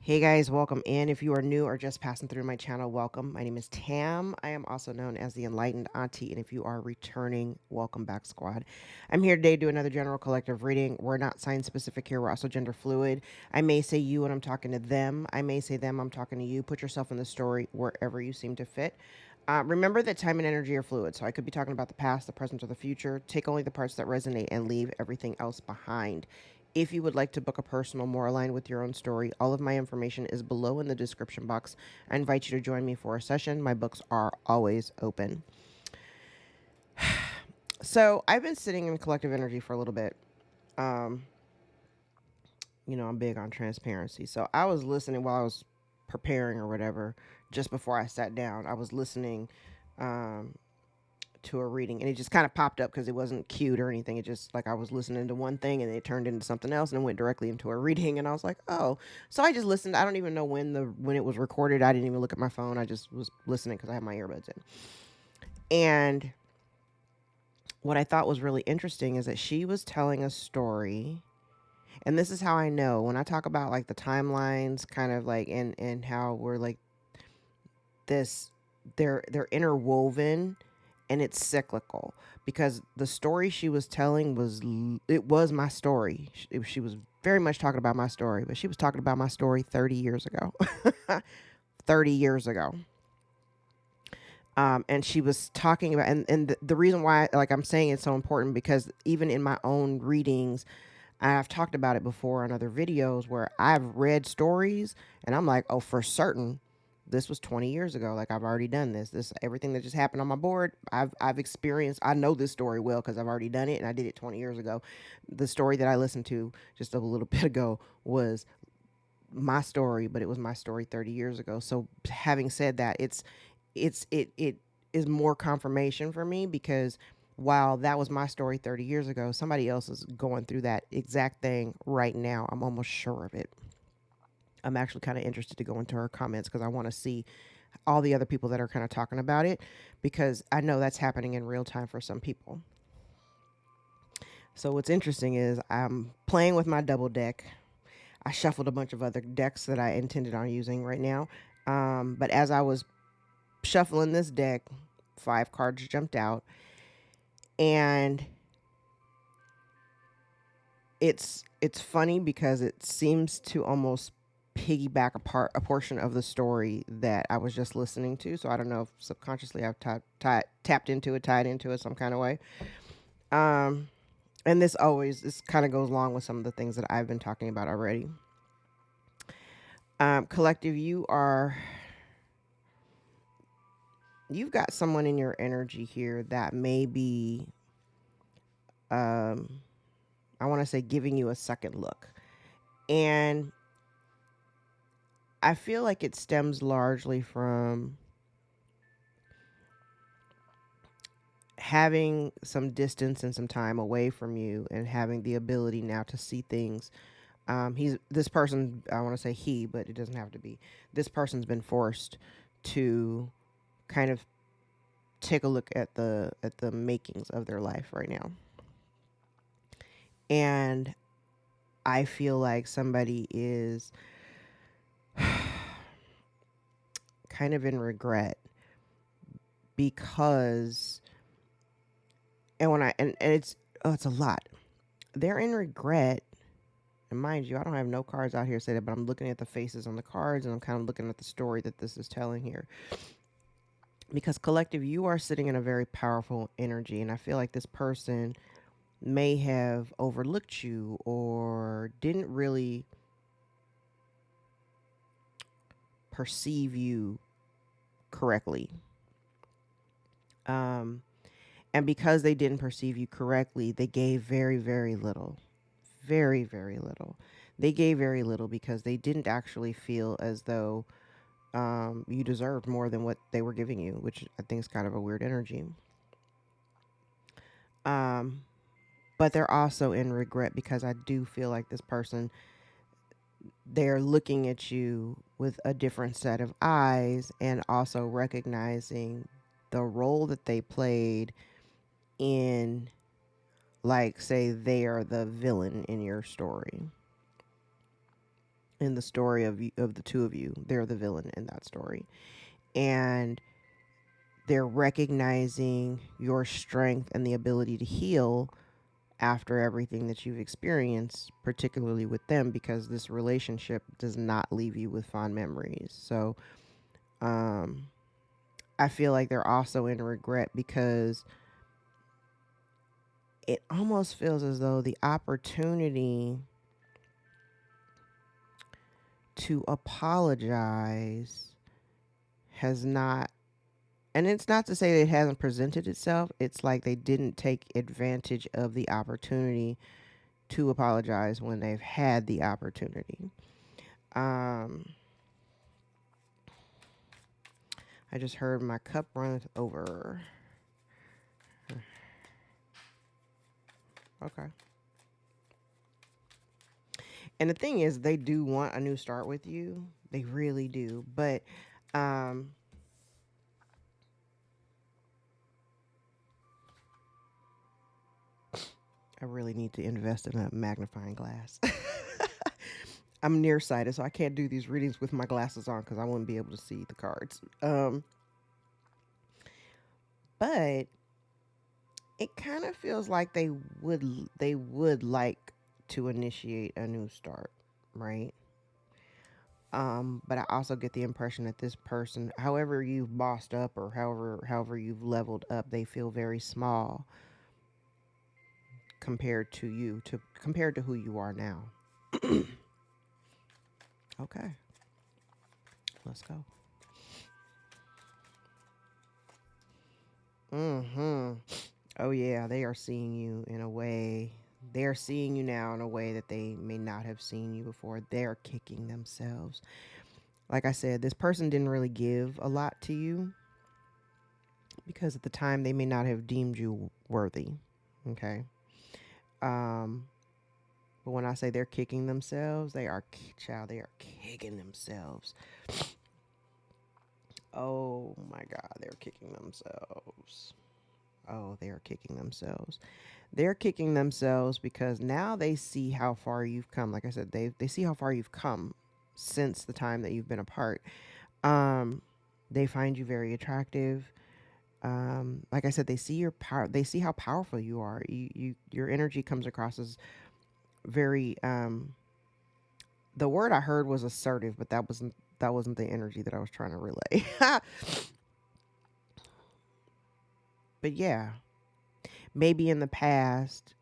Hey guys, welcome in. If you are new or just passing through my channel, welcome. My name is Tam. I am also known as the Enlightened Auntie, and if you are returning, welcome back, squad. I'm here today to do another general collective reading. We're not sign specific here, we're also gender fluid. I may say you when I'm talking to them, I may say them, I'm talking to you. Put yourself in the story wherever you seem to fit. Remember that time and energy are fluid, so I could be talking about the past, the present, or the future. Take only the parts that resonate and leave everything else behind. If you would like to book a personal more aligned with your own story, all of my information is below in the description box. I invite you to join me for a session. My books are always open. So I've been sitting in collective energy for a little bit. Um, I'm big on transparency. So I was listening while I was preparing or whatever, just before I sat down. I was listening um, to a reading, and it just kind of popped up because it wasn't cute or anything. It just, like, I was listening to one thing and it turned into something else and it went directly into a reading, and I was like, oh. So I just listened. I don't even know when it was recorded. I didn't even look at my phone. I just was listening because I had my earbuds in. And what I thought was really interesting is that she was telling a story, and this is how I know when I talk about like the timelines, kind of like, and how we're like this, they're interwoven, and it's cyclical, because the story she was telling it was my story. She was very much talking about my story, but she was talking about my story 30 years ago. 30 years ago. And she was talking about, and the reason why, like, I'm saying it's so important, because even in my own readings, I've talked about it before on other videos where I've read stories and I'm like, oh, for certain, this was 20 years ago. Like, I've already done this. Everything that just happened on my board, I've experienced. I know this story well because I've already done it, and I did it 20 years ago. The story that I listened to just a little bit ago was my story, but it was my story 30 years ago. So having said that, it is more confirmation for me, because while that was my story 30 years ago, somebody else is going through that exact thing right now. I'm almost sure of it. I'm actually kind of interested to go into her comments because I want to see all the other people that are kind of talking about it, because I know that's happening in real time for some people. So what's interesting is I'm playing with my double deck. I shuffled a bunch of other decks that I intended on using right now. But as I was shuffling this deck, 5 cards jumped out, and it's funny because it seems to almost piggyback a portion of the story that I was just listening to. So I don't know if subconsciously I've tapped into it, tied into it some kind of way. And this kind of goes along with some of the things that I've been talking about already. Collective, you've got someone in your energy here that may be, I want to say, giving you a second look. And I feel like it stems largely from having some distance and some time away from you, and having the ability now to see things. This person, I want to say he, but it doesn't have to be. This person's been forced to kind of take a look at the makings of their life right now. And I feel like somebody is kind of in regret, because, and when and it's a lot. They're in regret. And mind you, I don't have no cards out here say that, but I'm looking at the faces on the cards, and I'm kind of looking at the story that this is telling here. Because collective, you are sitting in a very powerful energy, and I feel like this person may have overlooked you or didn't really perceive you correctly. And because they didn't perceive you correctly, they gave very, very little. Very, very little. They gave very little because they didn't actually feel as though you deserved more than what they were giving you, which I think is kind of a weird energy. But they're also in regret, because I do feel like this person, they're looking at you with a different set of eyes, and also recognizing the role that they played in, like, say they are the villain in your story. in the story of the two of you. They're the villain in that story. And they're recognizing your strength and the ability to heal after everything that you've experienced, particularly with them, because this relationship does not leave you with fond memories. So I feel like they're also in regret because it almost feels as though the opportunity to apologize has not, and it's not to say that it hasn't presented itself. It's like they didn't take advantage of the opportunity to apologize when they've had the opportunity. I just heard my cup runneth over. Okay. And the thing is, they do want a new start with you. They really do. But I really need to invest in a magnifying glass. I'm nearsighted, so I can't do these readings with my glasses on because I wouldn't be able to see the cards. But it kind of feels like they would like to initiate a new start, right? But I also get the impression that this person, however you've bossed up or however you've leveled up, they feel very small compared to you, compared to who you are now. Okay, let's go. Mm-hmm. Oh yeah, they are seeing you in a way. They are seeing you now in a way that they may not have seen you before. They're kicking themselves. Like I said, this person didn't really give a lot to you because at the time they may not have deemed you worthy. Okay. Um, but when I say they're kicking themselves, they are, child, they are kicking themselves. Oh my God, they're kicking themselves. Oh, they are kicking themselves. They're kicking themselves because now they see how far you've come. Like I said, they see how far you've come since the time that you've been apart. Um, they find you very attractive. Like I said, they see your power. They see how powerful you are. Your energy comes across as very. The word I heard was assertive, but that wasn't the energy that I was trying to relay. But yeah, maybe in the past,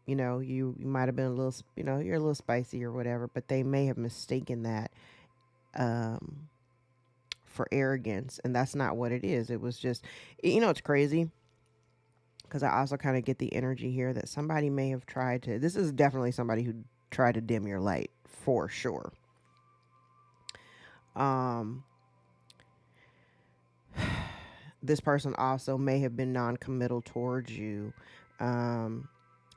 you might have been a little, you're a little spicy or whatever, but they may have mistaken that um, for arrogance, and that's not what it is. It was just, it's crazy because I also kind of get the energy here that somebody may have tried to. This is definitely somebody who tried to dim your light for sure. Um, this person also may have been non-committal towards you. Um,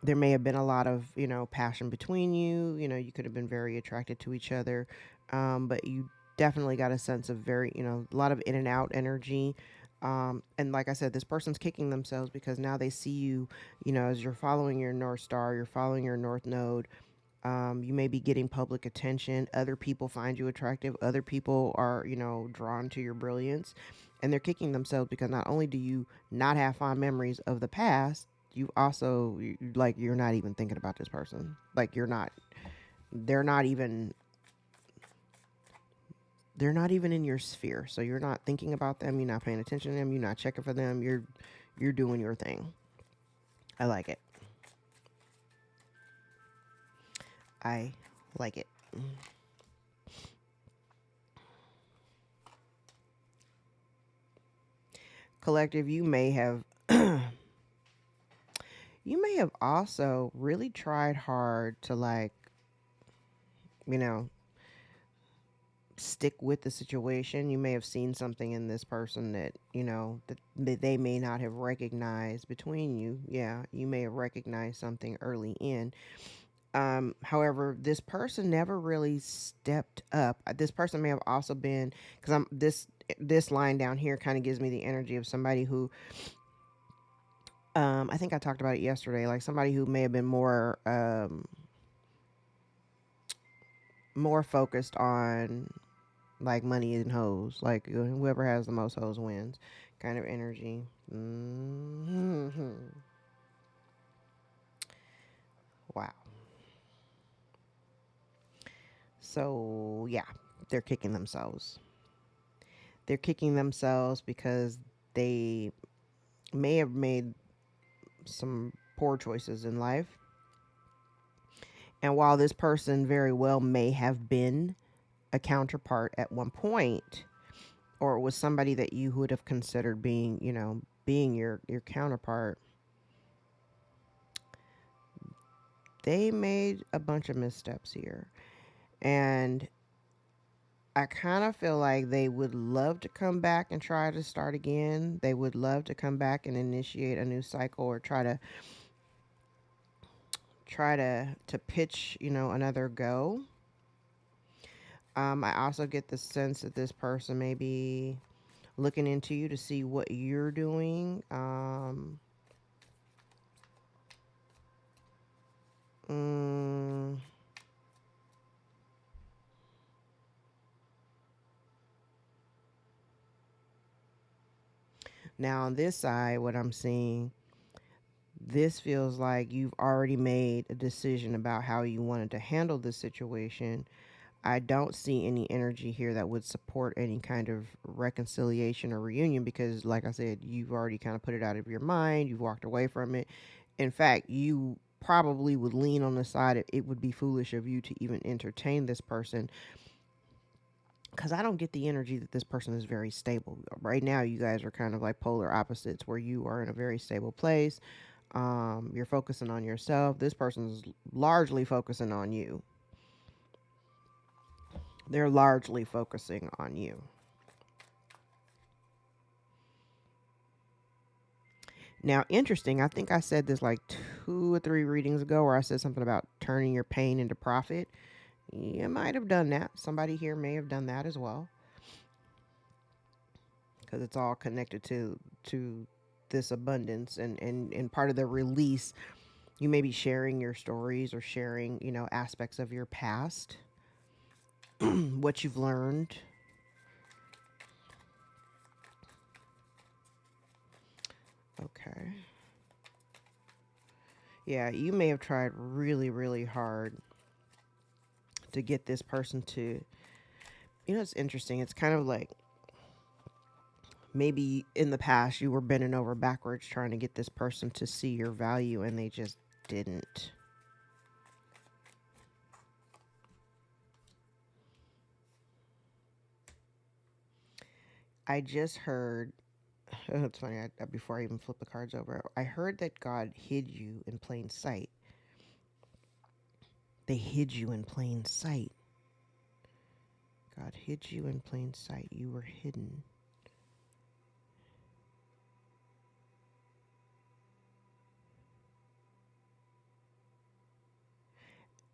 there may have been a lot of, passion between you. You could have been very attracted to each other. But you definitely got a sense of a lot of in and out energy. And like I said, this person's kicking themselves because now they see you, as you're following your North Star, you're following your North Node. You may be getting public attention. Other people find you attractive. Other people are, drawn to your brilliance. And they're kicking themselves because not only do you not have fond memories of the past, you also, like, you're not even thinking about this person. Like, they're not even, they're not even in your sphere. So you're not thinking about them. You're not paying attention to them. You're not checking for them. You're doing your thing. I like it. I like it. Collective, you may have also really tried hard to, like, you know, stick with the situation. You may have seen something in this person that, that they may not have recognized between you. Yeah, you may have recognized something early in. However, this person never really stepped up. This person may have also been, because this line down here kind of gives me the energy of somebody who, I think I talked about it yesterday, like somebody who may have been more more focused on like money and hoes. Like whoever has the most hoes wins kind of energy. Wow. So, yeah, they're kicking themselves. They're kicking themselves because they may have made some poor choices in life. And while this person very well may have been a counterpart at one point, or it was somebody that you would have considered being, being your counterpart, they made a bunch of missteps here. And I kind of feel like they would love to come back and try to start again. They would love to come back and initiate a new cycle, or try to pitch, another go. I also get the sense that this person may be looking into you to see what you're doing. Mm, Now on this side, what I'm seeing, this feels like you've already made a decision about how you wanted to handle this situation. I don't see any energy here that would support any kind of reconciliation or reunion because, like I said, you've already kind of put it out of your mind. You've walked away from it. In fact, you probably would lean on the side that it would be foolish of you to even entertain this person because I don't get the energy that this person is very stable. Right now, you guys are kind of like polar opposites where you are in a very stable place. You're focusing on yourself. This person is largely focusing on you. They're largely focusing on you. Now, interesting, I think I said this like 2 or 3 readings ago where I said something about turning your pain into profit. You might have done that. Somebody here may have done that as well because it's all connected to this abundance and part of the release. You may be sharing your stories or sharing, aspects of your past, what you've learned. Okay. Yeah, you may have tried really, really hard to get this person to, it's interesting. It's kind of like maybe in the past you were bending over backwards trying to get this person to see your value and they just didn't. I just heard, it's funny, before I even flip the cards over, I heard that God hid you in plain sight. They hid you in plain sight. God hid you in plain sight. You were hidden.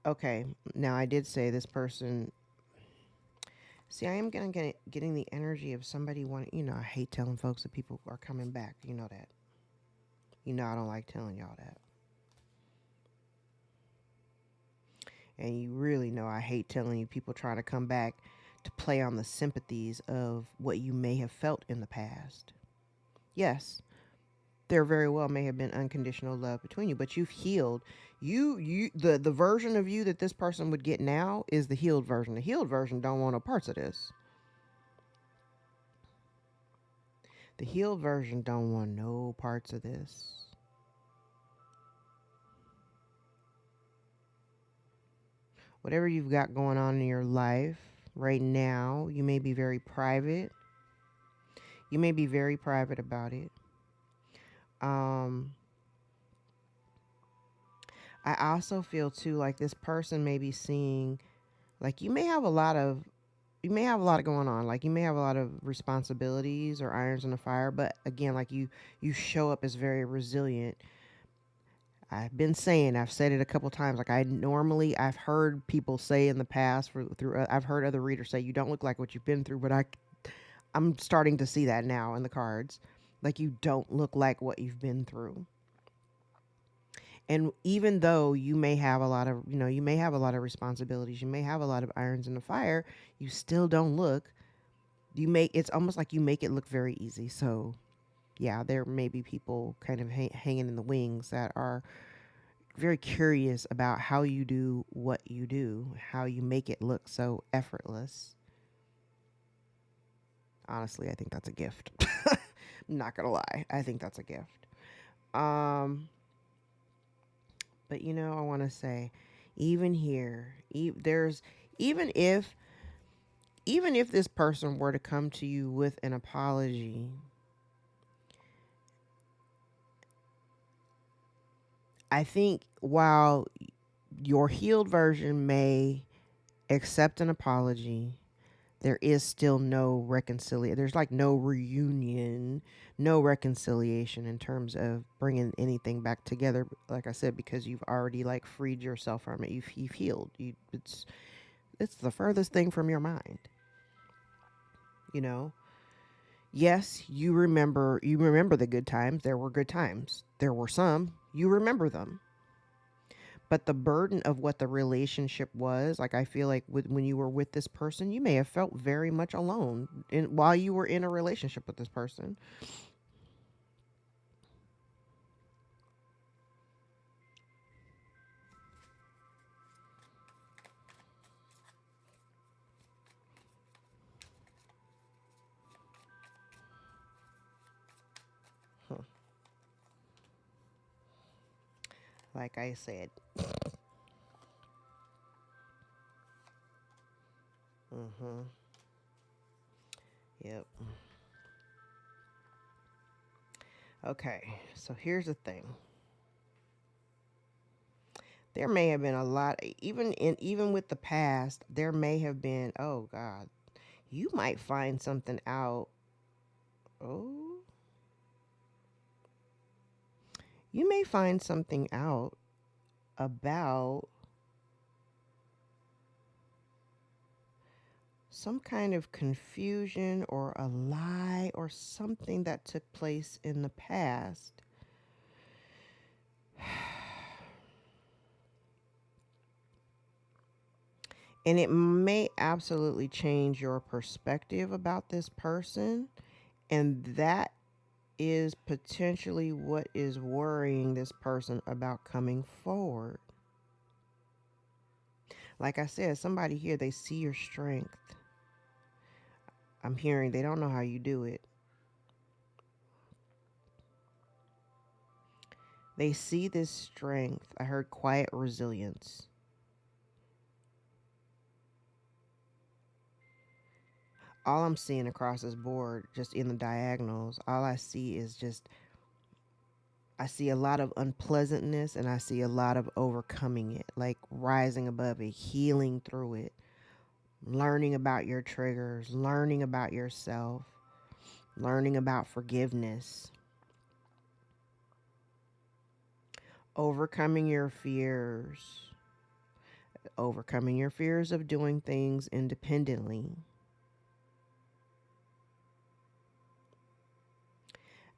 Okay, now I did say this person. See, I am gonna getting the energy of somebody wanting. I hate telling folks that people are coming back. You know that. I don't like telling y'all that. And you really know I hate telling you people trying to come back to play on the sympathies of what you may have felt in the past. Yes, there very well may have been unconditional love between you, but you've healed. The version of you that this person would get now is the healed version. The healed version don't want no parts of this. The healed version don't want no parts of this. Whatever you've got going on in your life right now, you may be very private. You may be very private about it. Um, I also feel too like this person may be seeing, like you may have a lot going on. Like you may have a lot of responsibilities or irons in the fire, but again, like you show up as very resilient. I've said it a couple times. Like I've heard people say in the past I've heard other readers say you don't look like what you've been through, but I'm starting to see that now in the cards. Like you don't look like what you've been through. And even though you may have a lot of, you may have a lot of responsibilities, you may have a lot of irons in the fire, you still don't look. It's almost like you make it look very easy. So, yeah, there may be people kind of hanging in the wings that are very curious about how you do what you do, how you make it look so effortless. Honestly, I think that's a gift. I'm not gonna lie. I think that's a gift. Um, but I want to say, even here, there's even if even if this person were to come to you with an apology, I think while your healed version may accept an apology, there is still no reconciliation. There's like no reunion, no reconciliation in terms of bringing anything back together. Like I said, because you've already like freed yourself from it. You've healed. It's the furthest thing from your mind. You know. Yes, you remember the good times. There were good times. There were some. You remember them. But the burden of what the relationship was, like I feel like when you were with this person, you may have felt very much alone while you were in a relationship with this person. Huh. Like I said. Mm-hmm. Yep. Okay. So here's the thing. There may have been a lot, even with the past, there may have been, oh God, you might find something out. Oh, you may find something out about some kind of confusion or a lie or something that took place in the past. And it may absolutely change your perspective about this person. And that is potentially what is worrying this person about coming forward. Like I said, somebody here, they see your strength. I'm hearing they don't know how you do it. They see this strength. I heard quiet resilience. All I'm seeing across this board, just in the diagonals, all I see is I see a lot of unpleasantness and I see a lot of overcoming it, like rising above it, healing through it, learning about your triggers, learning about yourself, learning about forgiveness, overcoming your fears, overcoming your fears of doing things independently.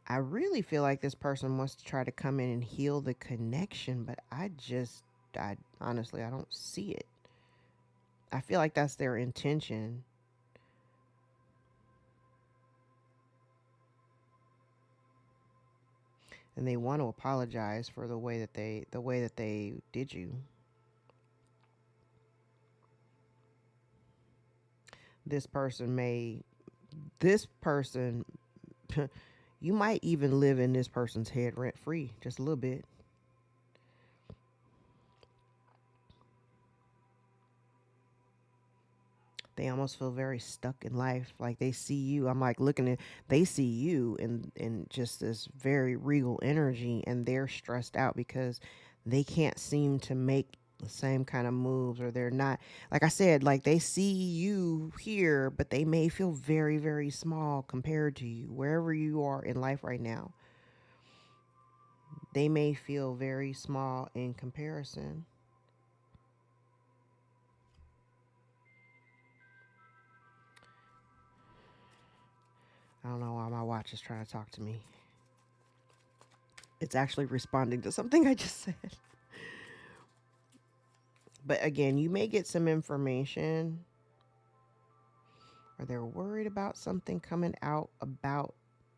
I really feel like this person wants to try to come in and heal the connection, but I honestly, I don't see it. I feel like that's their intention. And they want to apologize for the way that they did you. This person may this person you might even live in this person's head rent free just a little bit. They almost feel very stuck in life. Like they see you. I'm like looking at they see you in just this very regal energy and they're stressed out because they can't seem to make the same kind of moves or they're not like I said, like they see you here, but they may feel very, very small compared to you. Wherever you are in life right now, they may feel very small in comparison. I don't know why my watch is trying to talk to me. It's actually responding to something I just said. But again, you may get some information, or they're worried about something coming out about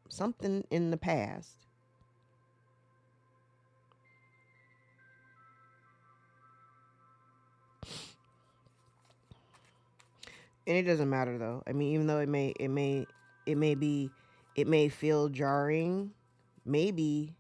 something in the past. And it doesn't matter though. I mean, even though it may be, it may feel jarring. Maybe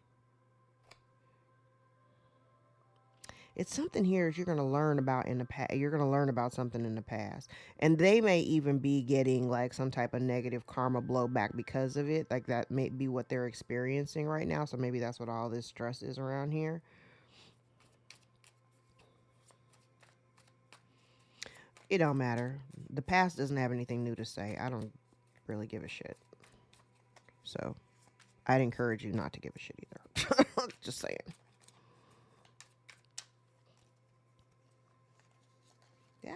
it's something here that you're going to learn about in the past. You're going to learn about something in the past. And they may even be getting like some type of negative karma blowback because of it. Like that may be what they're experiencing right now. So maybe that's what all this stress is around here. It don't matter. The past doesn't have anything new to say. I don't really give a shit. So I'd encourage you not to give a shit either. Just saying. Yeah.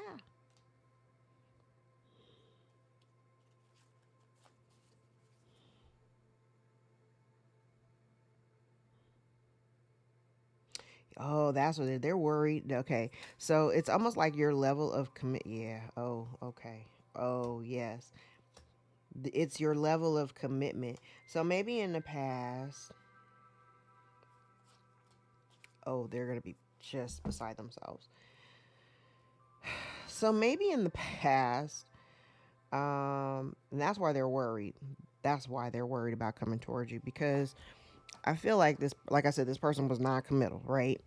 Oh, that's what they're worried. Okay. So it's almost like your level of commit. Yeah. Oh, okay. Oh, yes. It's your level of commitment. So maybe in the past, oh, they're going to be just beside themselves. So maybe in the past, and that's why they're worried. That's why they're worried about coming towards you, because I feel like this, like I said, this person was non-committal, right?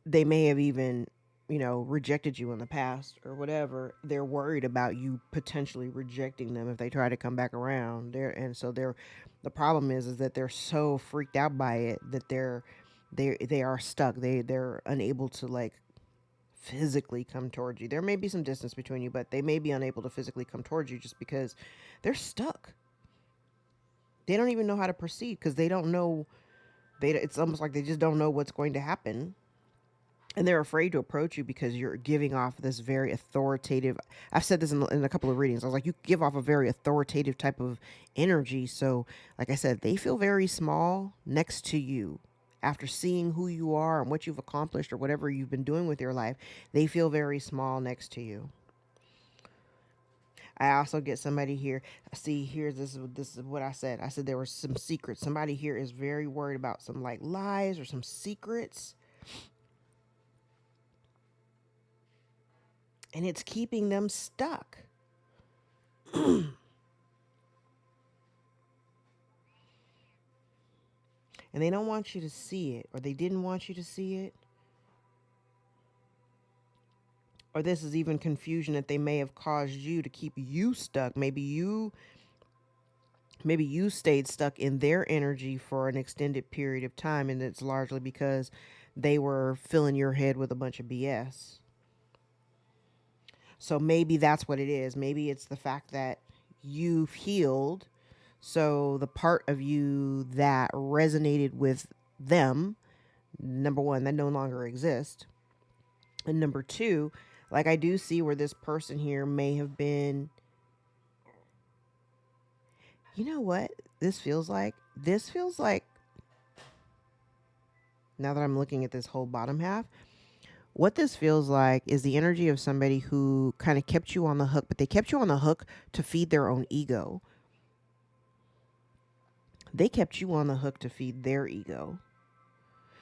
They may have even, rejected you in the past or whatever. They're worried about you potentially rejecting them if they try to come back around there. And so the problem is that they're so freaked out by it that they are stuck. They're unable to like physically come towards you. There may be some distance between you, but they may be unable to physically come towards you just because they're stuck. They don't even know how to proceed because they don't know. It's almost like they just don't know what's going to happen, and they're afraid to approach you because you're giving off this very authoritative. I've said this in a couple of readings. I was like, you give off a very authoritative type of energy. So like I said, they feel very small next to you. After seeing who you are and what you've accomplished or whatever you've been doing with your life, they feel very small next to you. I also get somebody here. See, here's this is what I said. I said there were some secrets. Somebody here is very worried about some like lies or some secrets, and it's keeping them stuck. And they don't want you to see it, or they didn't want you to see it, or this is even confusion that they may have caused you to keep you stuck. Maybe you stayed stuck in their energy for an extended period of time, and it's largely because they were filling your head with a bunch of BS. So maybe that's what it is. Maybe it's the fact that you've healed. So the part of you that resonated with them, number one, that no longer exists. And number two, like I do see where this person here may have been, you know what this feels like? This feels like, now that I'm looking at this whole bottom half, what this feels like is the energy of somebody who kind of kept you on the hook, but they kept you on the hook to feed their own ego. They kept you on the hook to feed their ego.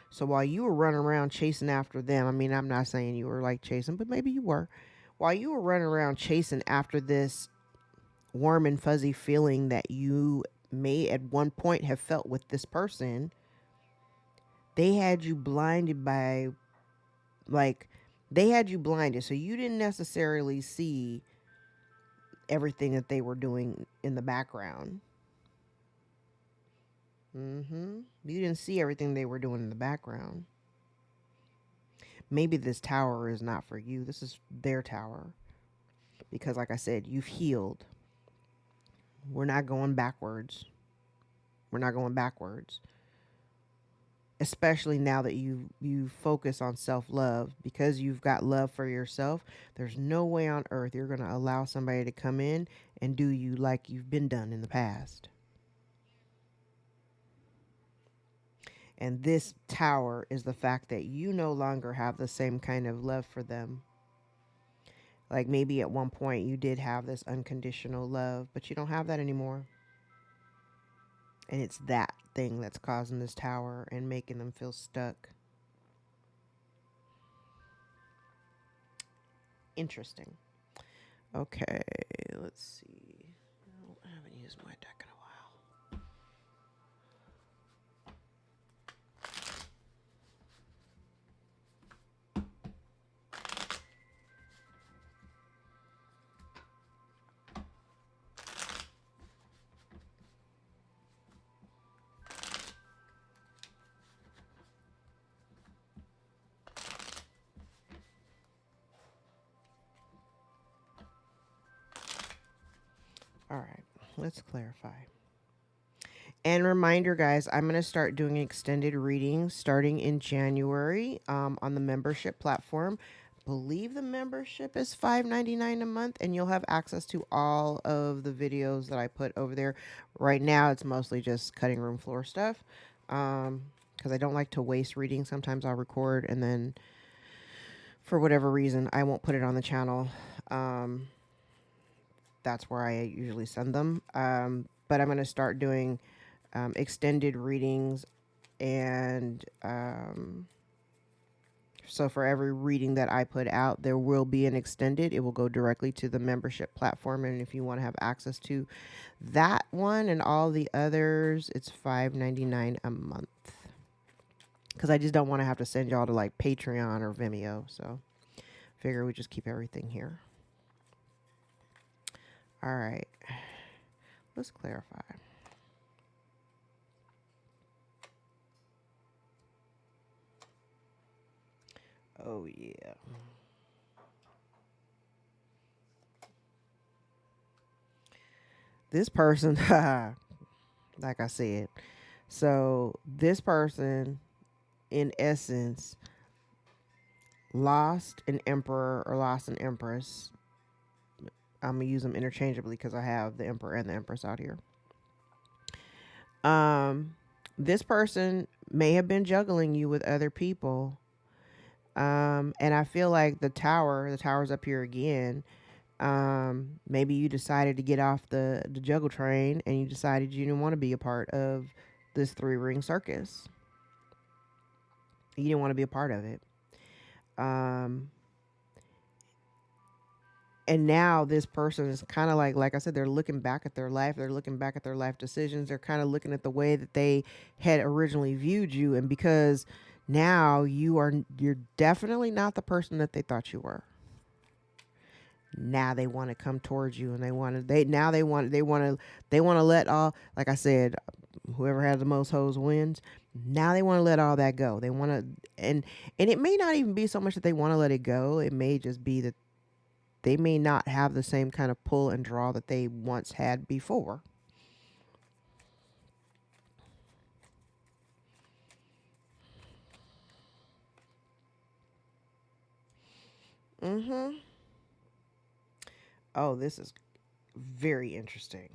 So while you were running around chasing after them, I mean, I'm not saying you were like chasing, but maybe you were. While you were running around chasing after this warm and fuzzy feeling that you may at one point have felt with this person, they had you blinded by, like, they had you blinded. So you didn't necessarily see everything that they were doing in the background. You didn't see everything they were doing in the background. Maybe this tower is not for you. This is their tower. Because, like I said, you've healed. We're not going backwards. We're not going backwards. Especially now that you focus on self-love, because you've got love for yourself. There's no way on earth you're going to allow somebody to come in and do you like you've been done in the past. And this tower is the fact that you no longer have the same kind of love for them. Like maybe at one point you did have this unconditional love, but you don't have that anymore. And it's that thing that's causing this tower and making them feel stuck. Interesting. Okay, let's see. I haven't used my deck in a while. All right, let's clarify. And reminder, guys, I'm going to start doing extended readings starting in January on the membership platform. Believe the membership is $5.99 a month, and you'll have access to all of the videos that I put over there. Right now, it's mostly just cutting room floor stuff because I don't like to waste readings. Sometimes I'll record and then for whatever reason, I won't put it on the channel. That's where I usually send them. But I'm going to start doing extended readings, and so for every reading that I put out, there will be an extended. It will go directly to the membership platform, and if you want to have access to that one and all the others, it's $5.99 a month. Because I just don't want to have to send y'all to like Patreon or Vimeo, so figure we just keep everything here. All right, let's clarify. Oh, yeah. This person, like I said, so this person, in essence, lost an emperor or lost an empress. I'm going to use them interchangeably because I have the emperor and the empress out here. This person may have been juggling you with other people. And I feel like the tower's up here again. Maybe you decided to get off the juggle train and you decided you didn't want to be a part of this 3-ring circus. You didn't want to be a part of it. And now this person is kind of like I said, they're looking back at their life. They're looking back at their life decisions. They're kind of looking at the way that they had originally viewed you. And because now you're definitely not the person that they thought you were. Now they want to come towards you, and they want to let all, like I said, whoever has the most hoes wins. Now they want to let all that go. They want to, and it may not even be so much that they want to let it go. It may just be that they may not have the same kind of pull and draw that they once had before. Oh, this is very interesting.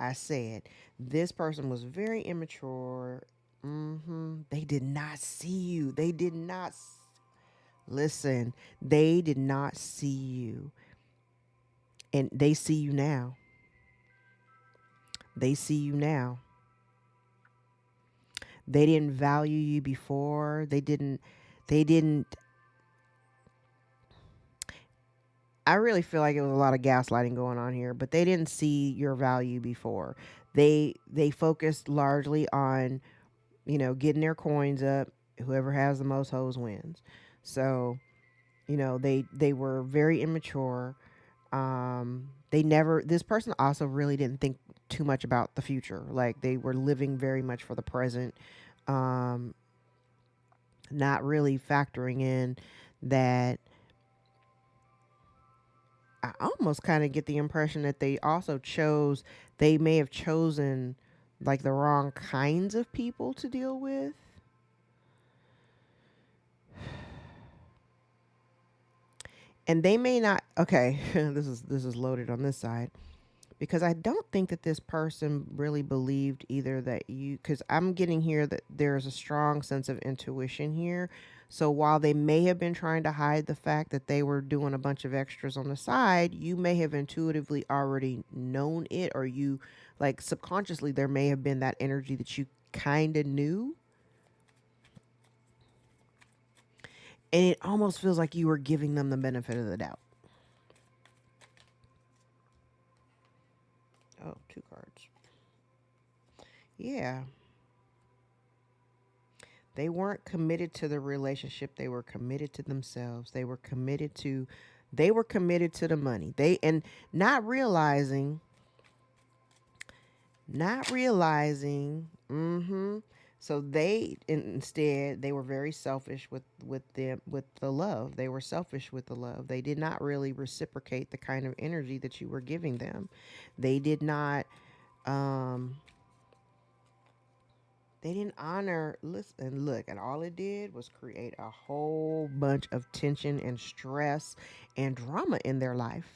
I said this person was very immature. They did not see you. They did not listen. They did not see you. And they see you now. They see you now. They didn't value you before. They didn't I really feel like it was a lot of gaslighting going on here, but they didn't see your value before. They focused largely on, getting their coins up. Whoever has the most hoes wins. So, they were very immature. This person also really didn't think too much about the future. Like they were living very much for the present. Not really factoring in that. I almost kind of get the impression that they may have chosen like the wrong kinds of people to deal with. And they may not, okay, this is loaded on this side. because I don't think that this person really believed either that you, because I'm getting here that there's a strong sense of intuition here. So while they may have been trying to hide the fact that they were doing a bunch of extras on the side, you may have intuitively already known it, or you, like, subconsciously, there may have been that energy that you kind of knew. And it almost feels like you were giving them the benefit of the doubt. Oh, two cards. Yeah. They weren't committed to the relationship. They were committed to themselves. They were committed to the money. They, and not realizing, so they, instead, they were very selfish with the love. They were selfish with the love. They did not really reciprocate the kind of energy that you were giving them. They did not um they didn't honor, listen, look, and all it did was create a whole bunch of tension and stress and drama in their life.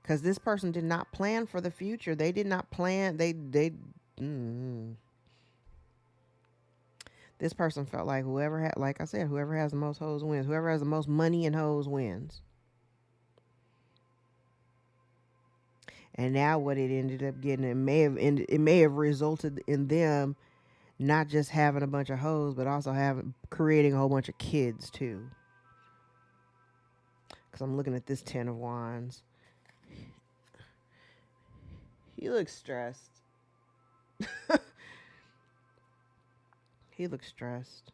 Because this person did not plan for the future. They did not plan. Mm, this person felt like whoever had, like I said, whoever has the most hoes wins. Whoever has the most money and hoes wins. And now what it ended up getting, it may have resulted in them not just having a bunch of hoes, but also creating a whole bunch of kids too. Because I'm looking at this 10 of Wands. He looks stressed. He looks stressed.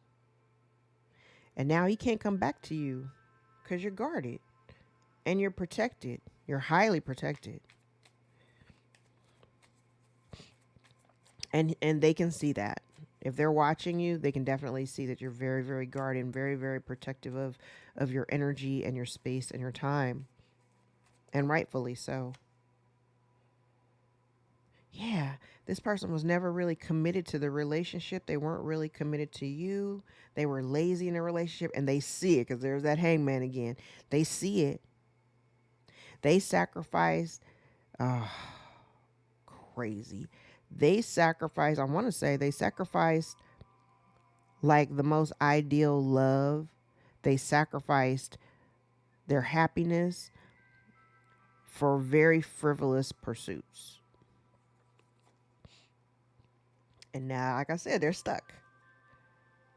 And now he can't come back to you because you're guarded and you're protected. You're highly protected. And they can see that. If they're watching you, they can definitely see that you're very, very guarded and very, very protective of your energy and your space and your time. And rightfully so. Yeah, this person was never really committed to the relationship. They weren't really committed to you. They were lazy in a relationship, and they see it because there's that hangman again. They see it. They sacrificed. Oh, crazy. I want to say they sacrificed like the most ideal love. They sacrificed their happiness for very frivolous pursuits. And now, like I said, they're stuck.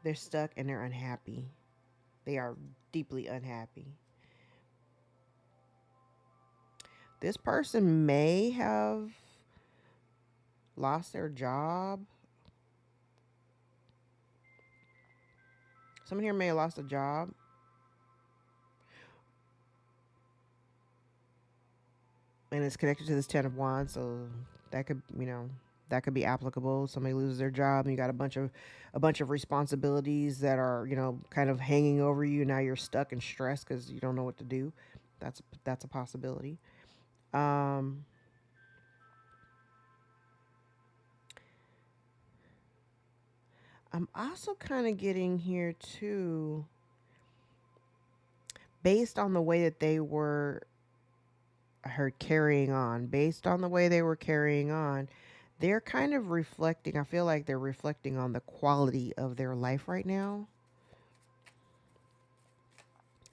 They're stuck and they're unhappy. They are deeply unhappy. This person may have lost their job. Someone here may have lost a job. And it's connected to this 10 of Wands, so that could, that could be applicable. Somebody loses their job and you got a bunch of responsibilities that are, kind of hanging over you. Now you're stuck and stressed because you don't know what to do. That's a possibility. I'm also kind of getting here too, based on the way that they were carrying on, they're kind of reflecting. I feel like they're reflecting on the quality of their life right now.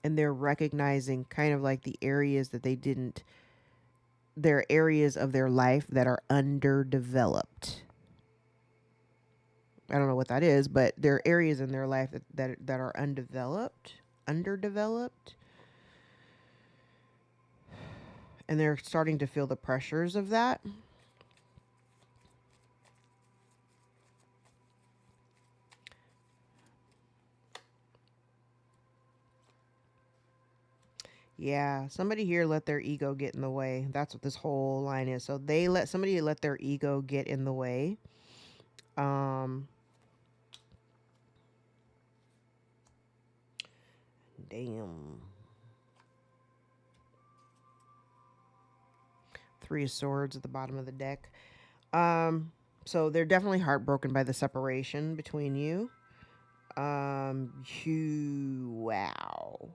And they're recognizing kind of like the areas that they're areas of their life that are underdeveloped. I don't know what that is, but there are areas in their life that are underdeveloped. And they're starting to feel the pressures of that. Yeah, somebody here let their ego get in the way. That's what this whole line is. So they let somebody let their ego get in the way. Damn. Three of Swords at the bottom of the deck. So they're definitely heartbroken by the separation between you. Wow.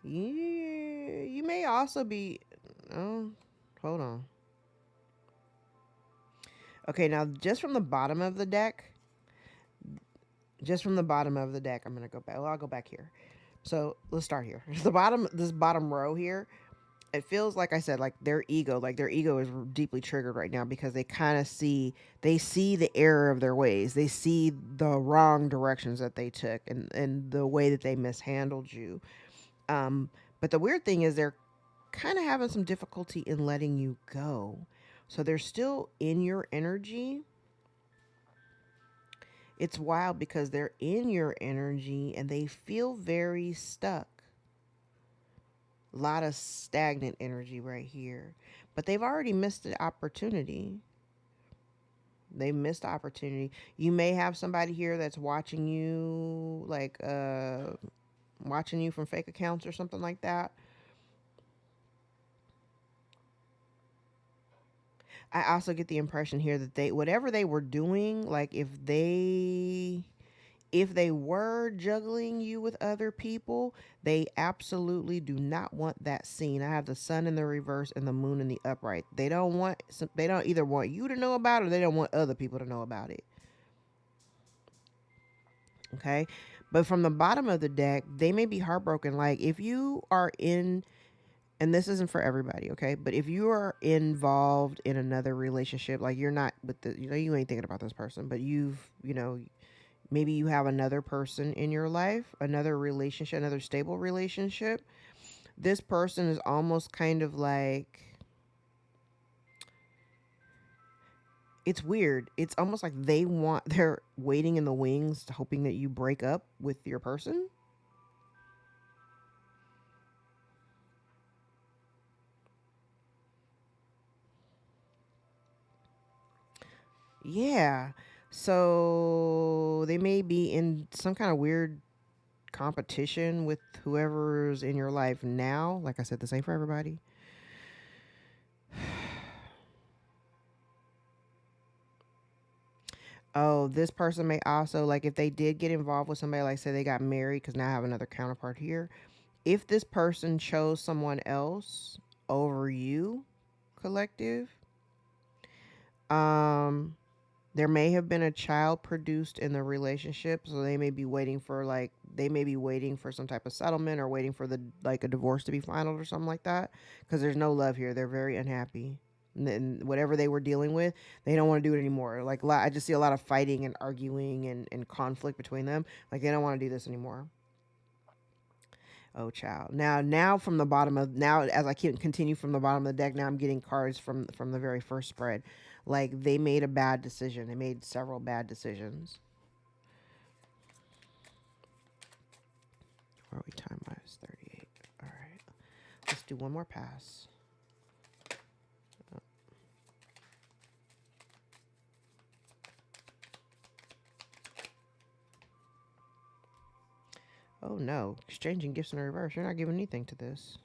You may also be. Oh, hold on. Okay, now just from the bottom of the deck, I'm gonna go back. Well, I'll go back here. So let's start here. This bottom row here, it feels like I said, like their ego is deeply triggered right now because they kind of see the error of their ways. They see the wrong directions that they took and the way that they mishandled you. But the weird thing is they're kind of having some difficulty in letting you go. So they're still in your energy. It's wild because they're in your energy and they feel very stuck. A lot of stagnant energy right here. But they've already missed the opportunity. They missed the opportunity. You may have somebody here that's watching you, like watching you from fake accounts or something like that. I also get the impression here that they, whatever they were doing, like if they were juggling you with other people, they absolutely do not want that seen. I have the sun in the reverse and the moon in the upright. They don't either want you to know about it or they don't want other people to know about it. Okay? But from the bottom of the deck, they may be heartbroken. Like if you are in, and this isn't for everybody, okay? But if you are involved in another relationship, like you're not with the, you ain't thinking about this person, but maybe you have another person in your life, another relationship, another stable relationship. This person is almost kind of like, it's weird. It's almost like they're waiting in the wings, hoping that you break up with your person. Yeah. So they may be in some kind of weird competition with whoever's in your life now. Like I said, this ain't for everybody. Oh, this person may also, like, if they did get involved with somebody, like, say they got married, because now I have another counterpart here. If this person chose someone else over you, collective, um, there may have been a child produced in the relationship, so they may be waiting for some type of settlement or waiting for a divorce to be final or something like that, because there's no love here. They're very unhappy. And whatever they were dealing with, they don't want to do it anymore. Like I just see a lot of fighting and arguing and conflict between them. Like they don't want to do this anymore. Oh, child. Now from the bottom of now, as I keep continue from the bottom of the deck, now I'm getting cards from the very first spread. Like they made a bad decision. They made several bad decisions. Where are we? Time minus 38. All right. Let's do one more pass. Oh no, exchanging gifts in reverse. You're not giving anything to this.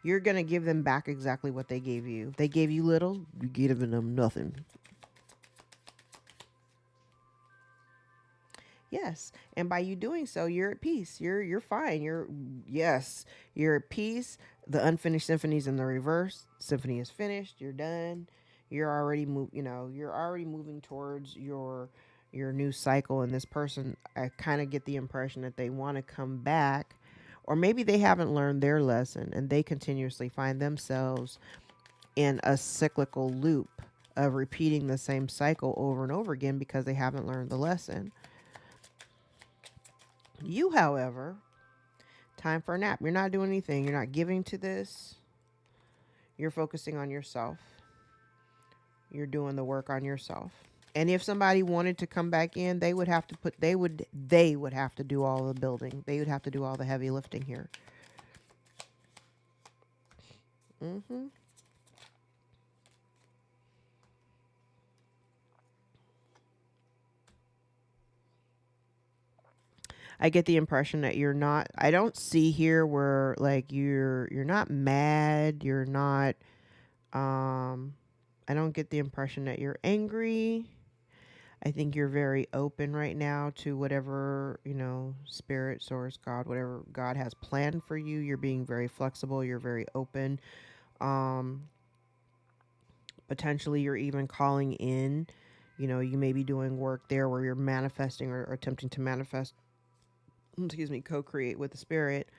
You're going to give them back exactly what they gave you. They gave you little, you're giving them nothing. Yes, and by you doing so, you're at peace. You're fine. You're at peace. The unfinished symphony's in the reverse. Symphony is finished. You're done. You're already moving towards your new cycle. And this person, I kind of get the impression that they want to come back, or maybe they haven't learned their lesson and they continuously find themselves in a cyclical loop of repeating the same cycle over and over again because they haven't learned the lesson. You, however, time for a nap. You're not doing anything. You're not giving to this. You're focusing on yourself. You're doing the work on yourself. And if somebody wanted to come back in, they would have to they would have to do all the building. They would have to do all the heavy lifting here. Mhm. I get the impression that you're not, I don't see here where like you're not mad, you're not I don't get the impression that you're angry. I think you're very open right now to whatever, spirit, source, God, whatever God has planned for you. You're being very flexible. You're very open. Um, Potentially, you're even calling in. You may be doing work there where you're manifesting or attempting to manifest, excuse me, co create with the spirit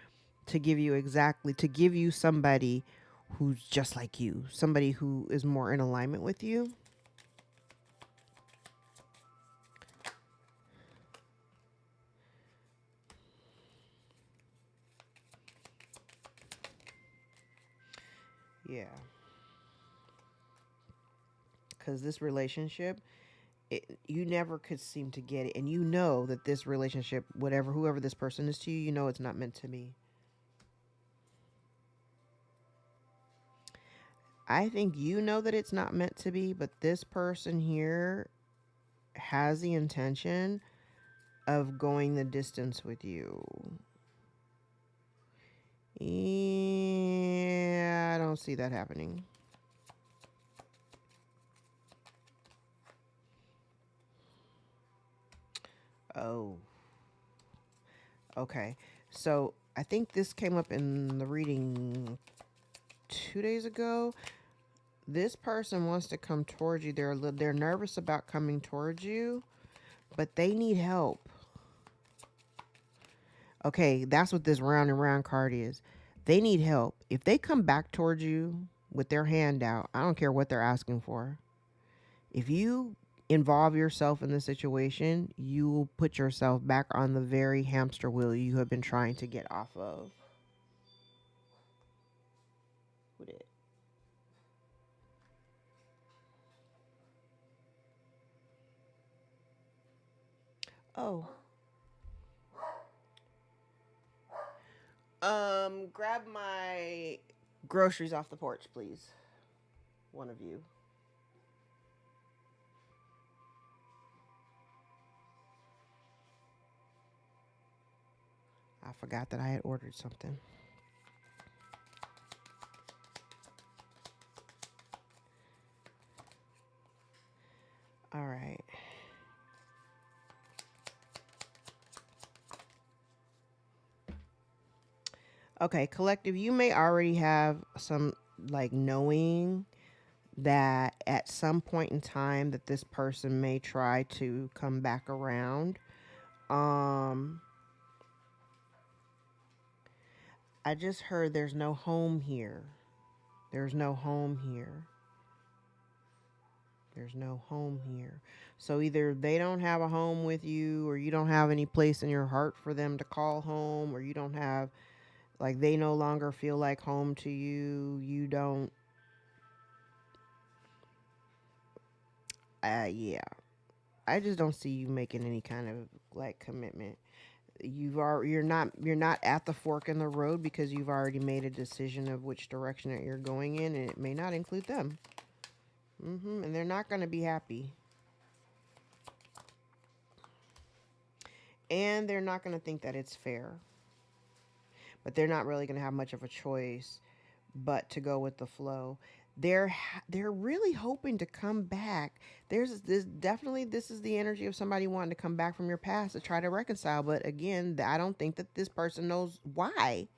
to give you somebody who's just like you, somebody who is more in alignment with you. Yeah. Because this relationship, you never could seem to get it. And you know that this relationship, whoever this person is to you, it's not meant to be. I think you know that it's not meant to be, but this person here has the intention of going the distance with you. Yeah, I don't see that happening. Oh, okay. So I think this came up in the reading 2 days ago. This person wants to come towards you. They're nervous about coming towards you, but they need help. Okay, that's what this round and round card is. They need help. If they come back towards you with their hand out, I don't care what they're asking for. If you involve yourself in the situation, you will put yourself back on the very hamster wheel you have been trying to get off of. Who did? Oh. Grab my groceries off the porch, please. One of you. I forgot that I had ordered something. All right. Okay, collective, you may already have some like knowing that at some point in time that this person may try to come back around. I just heard there's no home here. There's no home here. There's no home here. So either they don't have a home with you, or you don't have any place in your heart for them to call home, or you don't have, like, they no longer feel like home to you. You don't, yeah. I just don't see you making any kind of like commitment. You're not at the fork in the road because you've already made a decision of which direction that you're going in, and it may not include them. And they're not going to be happy. And they're not going to think that it's fair. But they're not really going to have much of a choice but to go with the flow. They're really hoping to come back. There's this definitely this is the energy of somebody wanting to come back from your past to try to reconcile. But again, I don't think that this person knows why.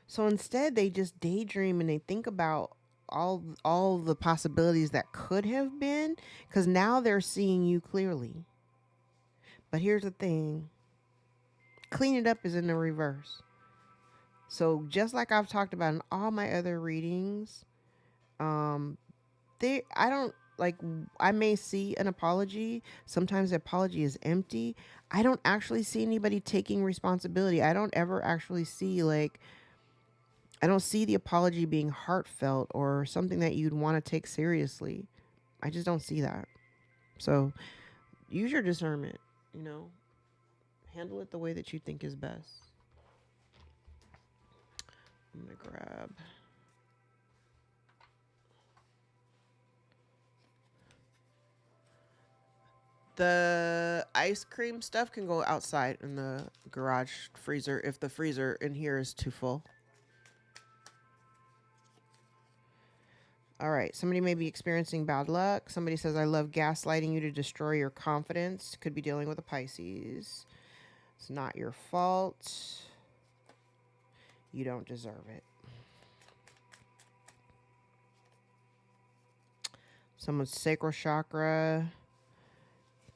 So instead, they just daydream and they think about all the possibilities that could have been, because now they're seeing you clearly. But here's the thing: clean it up is in the reverse. So just like I've talked about in all my other readings, um, I don't like. I may see an apology. Sometimes the apology is empty. I don't actually see anybody taking responsibility. I don't ever actually see like I don't see the apology being heartfelt or something that you'd want to take seriously. I just don't see that. So use your discernment, you know, handle it the way that you think is best. I'm going to grab the ice cream stuff can go outside in the garage freezer if the freezer in here is too full. All right. Somebody may be experiencing bad luck. Somebody says, I love gaslighting you to destroy your confidence. Could be dealing with a Pisces. It's not your fault. You don't deserve it. Someone's sacral chakra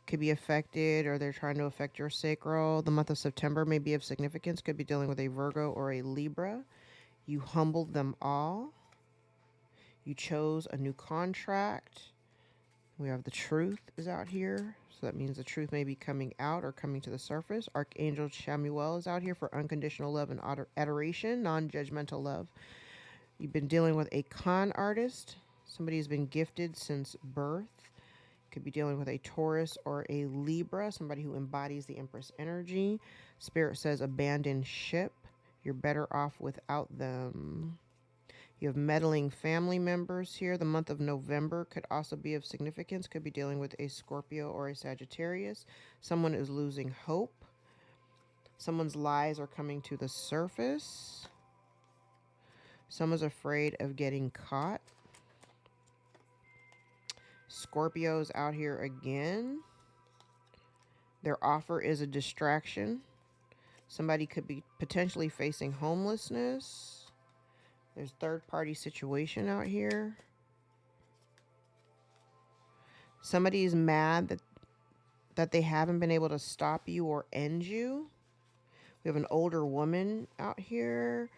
could be affected, or they're trying to affect your sacral. The month of September may be of significance. Could be dealing with a Virgo or a Libra. You humbled them all. You chose a new contract. We have the truth is out here. So that means the truth may be coming out or coming to the surface. Archangel Chamuel is out here for unconditional love and adoration, non-judgmental love. You've been dealing with a con artist. Somebody has been gifted since birth. Could be dealing with a Taurus or a Libra, somebody who embodies the Empress energy. Spirit says abandon ship. You're better off without them. You have meddling family members here. The month of November could also be of significance. Could be dealing with a Scorpio or a Sagittarius. Someone is losing hope. Someone's lies are coming to the surface. Someone's afraid of getting caught. Scorpio's out here again. Their offer is a distraction. Somebody could be potentially facing homelessness. There's third-party situation out here. Somebody is mad that they haven't been able to stop you or end you. We have an older woman out here.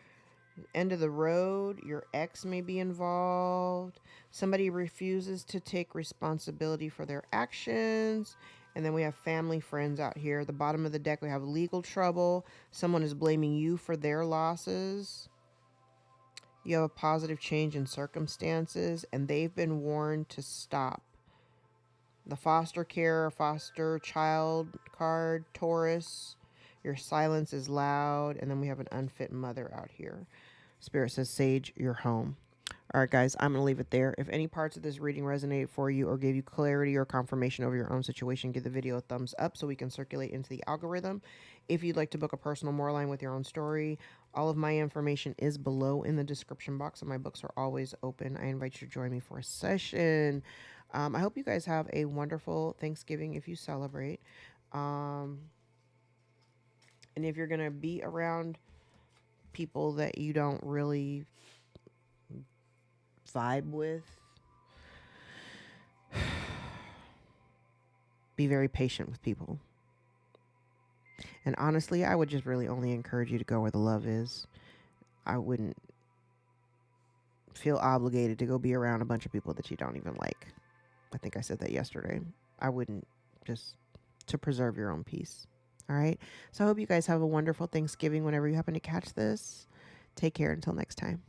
End of the road. Your ex may be involved. Somebody refuses to take responsibility for their actions. And then we have family friends out here. At the bottom of the deck, we have legal trouble. Someone is blaming you for their losses. You have a positive change in circumstances, and they've been warned to stop. The foster care, foster child card, Taurus. Your silence is loud. And then we have an unfit mother out here. Spirit says, Sage, you're home. All right, guys, I'm going to leave it there. If any parts of this reading resonated for you or gave you clarity or confirmation over your own situation, give the video a thumbs up so we can circulate into the algorithm. If you'd like to book a personal more line with your own story, all of my information is below in the description box, and my books are always open. I invite you to join me for a session. I hope you guys have a wonderful Thanksgiving if you celebrate. And if you're going to be around people that you don't really vibe with, be very patient with people. And honestly, I would just really only encourage you to go where the love is. I wouldn't feel obligated to go be around a bunch of people that you don't even like. I think I said that yesterday. I wouldn't, just to preserve your own peace. All right. So I hope you guys have a wonderful Thanksgiving whenever you happen to catch this. Take care until next time.